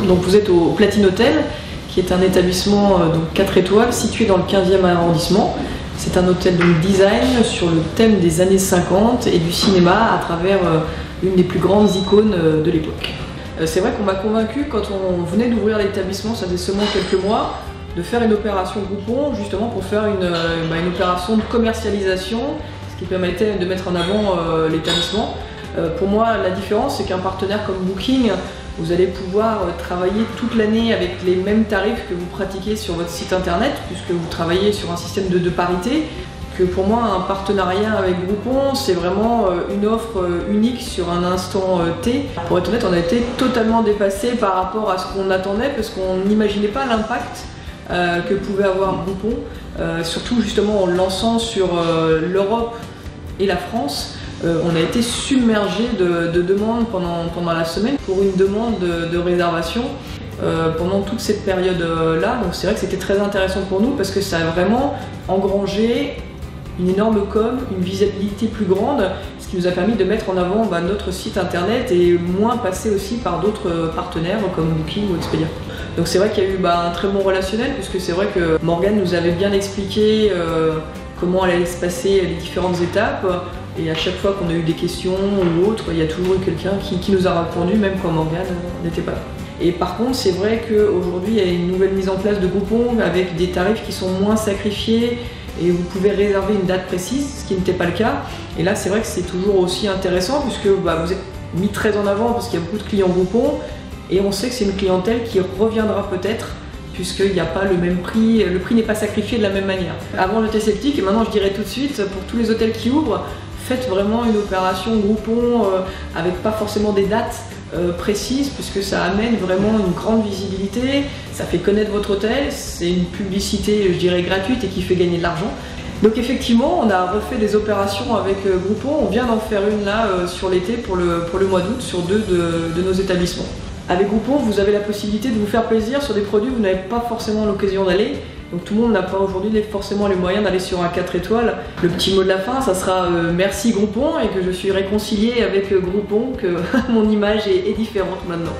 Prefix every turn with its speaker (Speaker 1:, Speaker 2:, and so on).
Speaker 1: Donc vous êtes au Platine Hotel, qui est un établissement donc 4 étoiles situé dans le 15e arrondissement. C'est un hôtel de design sur le thème des années 50 et du cinéma à travers une des plus grandes icônes de l'époque. C'est vrai qu'on m'a convaincu quand on venait d'ouvrir l'établissement, ça faisait seulement quelques mois, de faire une opération Groupon justement pour faire une opération de commercialisation, ce qui permettait de mettre en avant l'établissement. Pour moi, la différence, c'est qu'un partenaire comme Booking, vous allez pouvoir travailler toute l'année avec les mêmes tarifs que vous pratiquez sur votre site internet, puisque vous travaillez sur un système de parité. Que pour moi, un partenariat avec Groupon, c'est vraiment une offre unique sur un instant T. Pour être honnête, on a été totalement dépassé par rapport à ce qu'on attendait, parce qu'on n'imaginait pas l'impact que pouvait avoir Groupon, surtout justement en lançant sur l'Europe et la France. On a été submergé de demandes pendant la semaine pour une demande de réservation pendant toute cette période-là. Donc c'est vrai que c'était très intéressant pour nous parce que ça a vraiment engrangé une énorme com, une visibilité plus grande, ce qui nous a permis de mettre en avant notre site internet et moins passer aussi par d'autres partenaires comme Booking ou Expedia. Donc c'est vrai qu'il y a eu un très bon relationnel, puisque c'est vrai que Morgane nous avait bien expliqué comment allaient se passer les différentes étapes, et à chaque fois qu'on a eu des questions ou autres, il y a toujours eu quelqu'un qui nous a répondu, même quand Morgane n'était pas là. Et par contre, c'est vrai qu'aujourd'hui, il y a une nouvelle mise en place de Groupon avec des tarifs qui sont moins sacrifiés, et vous pouvez réserver une date précise, ce qui n'était pas le cas. Et là, c'est vrai que c'est toujours aussi intéressant, puisque vous êtes mis très en avant, parce qu'il y a beaucoup de clients Groupon, et on sait que c'est une clientèle qui reviendra peut-être, puisqu'il n'y a pas le même prix, le prix n'est pas sacrifié de la même manière. Avant j'étais sceptique, et maintenant je dirais tout de suite, pour tous les hôtels qui ouvrent, faites vraiment une opération Groupon avec pas forcément des dates précises, puisque ça amène vraiment une grande visibilité, ça fait connaître votre hôtel, c'est une publicité, je dirais, gratuite et qui fait gagner de l'argent. Donc effectivement, on a refait des opérations avec Groupon, on vient d'en faire une là sur l'été pour le mois d'août sur 2 de nos établissements. Avec Groupon, vous avez la possibilité de vous faire plaisir sur des produits où vous n'avez pas forcément l'occasion d'aller. Donc tout le monde n'a pas aujourd'hui forcément les moyens d'aller sur un 4 étoiles. Le petit mot de la fin, ça sera merci Groupon, et que je suis réconciliée avec Groupon, que mon image est différente maintenant.